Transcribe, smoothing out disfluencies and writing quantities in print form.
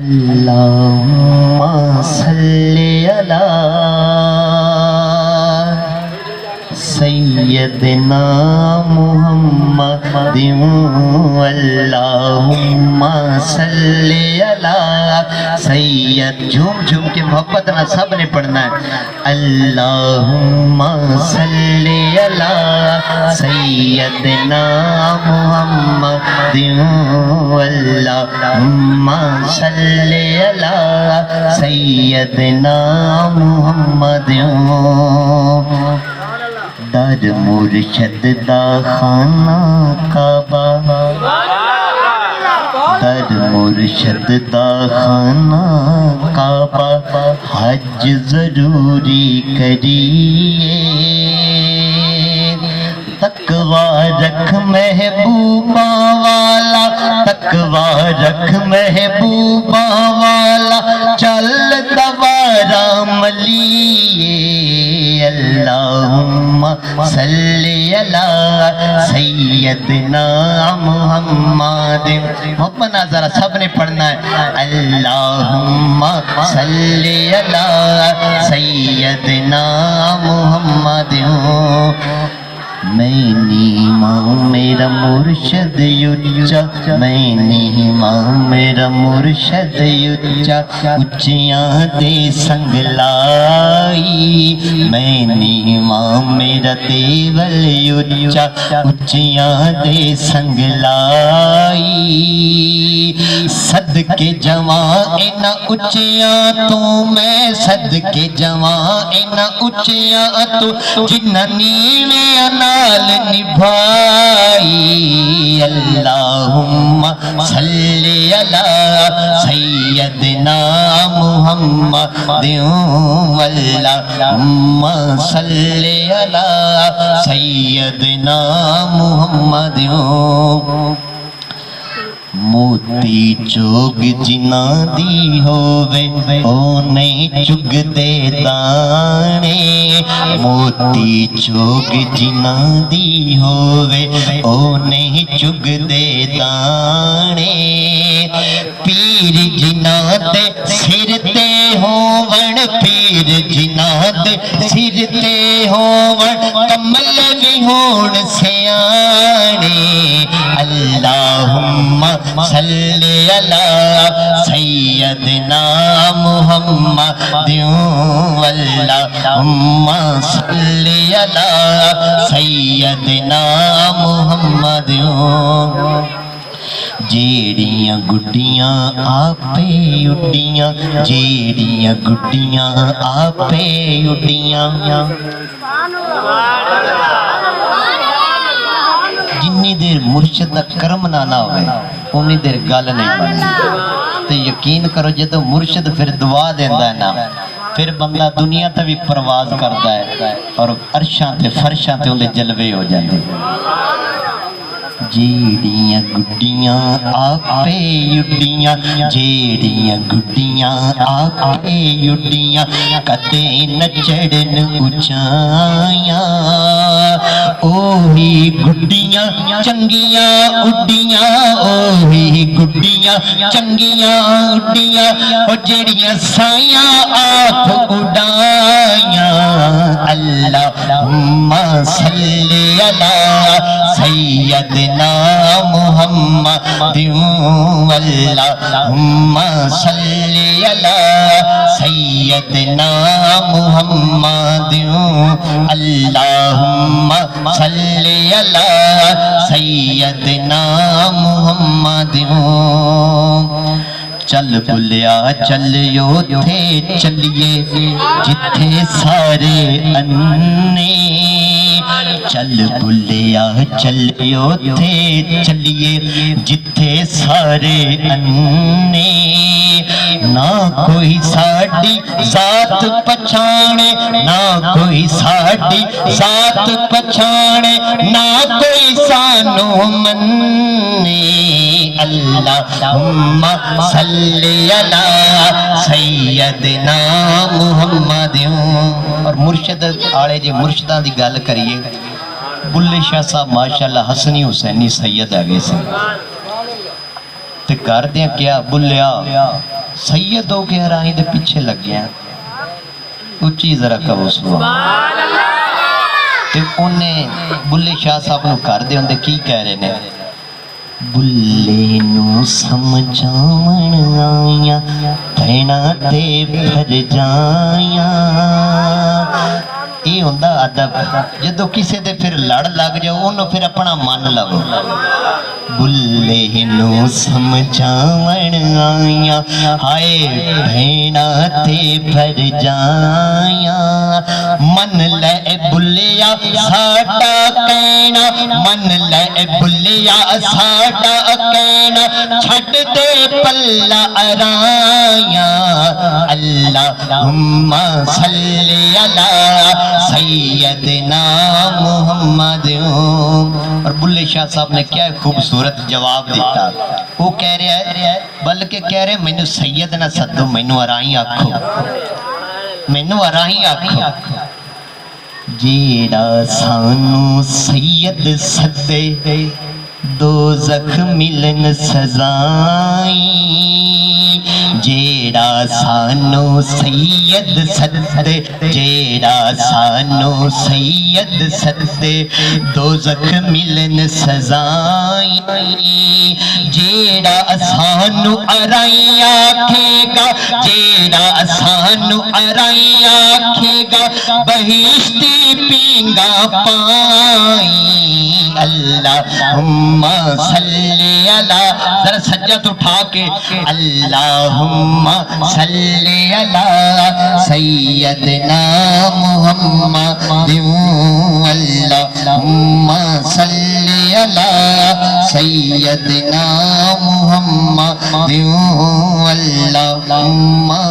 अल्लाहुम्मा सल्ली अला सय्यदना मुहम्मदिन। अल्लाहुम्मा सल्ली अला सय्यद। झूम झूम के मोहब्बत ना सब ने पढ़ना है। अल्लाहुम्मा सल्ली अला सय्यदना मुहम्मदिन। अल्लाहुम्मा सल्ली अला सय्यदना मुहम्मदिन। दर मुर्शद दा खाना काबा, दर मुर्शद दा खाना काबा, हज जरूरी करिए। तकवा रख महबूबा वाला, तकवा रख महबूबा वाला, चल दवारा मलिए। अल्लाहुम्मा सल्ली अला सय्यदना मुहम्मद। मोहब्बत जरा सब ने पढ़ना है। अल्लाहुम्मा सल्ली अला सय्यदना मुहम्मद। मैंने माँ मेरा मुर्शद युच्चा, मैंने माँ मेरा मुर्शद युच्चा, उच्चियाँ दे संग लाई। मैंने माँ मेरा देवल युच्चा, उच्चियाँ दे संग लाई। सदके जवा इना उच्चियाँ तू, मैं सदके जवा इना उच्चियाँ तू, जिन्ना नीवे नाल निभाई। अल्लाहुम्मा सल्ली अला सय्यदना मुहम्मदिन। अल्लाहुम्मा सल्ली अला सय्यदना मुहम्मदिन। मोती चोग जिना दी होवे ओ नहीं चुगदे दाने। मोती चोग जिना दी होवे ओ नहीं चुगदे दाने। पीर जिना दे सिर ते होवण, पीर जिना दे सिर ते होवण, कमल भी होण सियाणे। अल्लाहुम्मा सल्ली अला सय्यदना मुहम्मदिन। अल्लाहुम्मा सल्ली अला सय्यदना मुहम्मदिन। जेड़ियां गुड्डियां आपे उड्डियां, जेड़ियां गुड्डियां आपे उड्डियां। जिन्नी देर मुर्शद दा करम ना होवे उन्नी देर गल नहीं बनती। तो यकीन करो जो मुर्शद फिर दुआ देंदा है ना, फिर बंदा दुनिया ते भी परवाज करता है और अरशां ते फरशां ते उहदे जलवे हो जाते। जेड़ियां गुड्डियां आपे उड्डियां, जेड़ियां गुड्डियां आपे उड्डियां, कदे न चढ़न उचाइयां। ओही गुड्डियां चंगियां उड्डियां, ओही गुड्डियां चंगियां उड्डियां, ओ जेड़ियां साइयां आप उड़ाइयां। अल्लाहुम्मा सल्ली अला सय्यदना मुहम्मदिन। अल्लाहुम्मा सल्ली अला सय्यदना मुहम्मदिन। अल्लाहुम्मा सल्ली अला सय्यदना मुहम्मदिन। चल बुलिया चलियो थे चलिए जिथे सारे अन्ने। चल बुलिया चलियो थे चलिए जिथे सारे अन्ने। ना कोई साड़ी जात पछाणे, ना कोई साड़ी जात पछाणे, ना कोई सानू मन्ने। अल्लाहुम्मा सल्ली अला सय्यदना मुहम्मदिन। और मुर्शद आले जे मुर्शदा दी गल करिए, बुल्ले शाह साहब माशाअल्लाह हसनी हुसैनी सैयद आ गए थे। ते घर दे क्या बुलिया सैयद हो गया राही दे पीछे लग गया उच्ची जरा कहो सुभान अल्लाह ते उन्हें बुल्ले शाह साहब नु घर दे हुंदे की कह रहे ने बुल्ले नू समझावण आया भैणा ते भर जाया ये हुंदा अदब जदों किसे दे फिर लड़ लग जाओ उन्होंने फिर अपना मन लवो बुल्ले नू समझावण आया हाय भैणा ते भर जाया मन ले बुल्लिया साडा कहना मन ले बुल्लिया साडा कहना छड़ दे पल्ला अराया अल्लाहुम्मा सल्ली अला सैयदना मुहम्मद। और बुल्ले शाह साहब ने क्या खूबसूरत जवाब दिता वो कह रहा है बल्कि कह रहे मैनू सैयद ना सदो मैनू अराही आखो मैनू अराही आखो जेड़ा सानू सैयद सदे दो जख मिलन सजाई जेड़ा सानू सैयद सदे जेड़ा सानू सैयद सदे दो जख मिलन सजाई जेड़ा सानू अराई आखेगा जेड़ा सानू अराई आखेगा बहिश्ती पींगा पाई अल्लाहुम्मा सल्ली अला जरा सज्जत उठा के अल्लाहुम्मा सल्ली अला सैयदना मुहम्मद अल्लाहुम्मा सल्ली अला सैयदना मुहम्मद अल्लाहुम्मा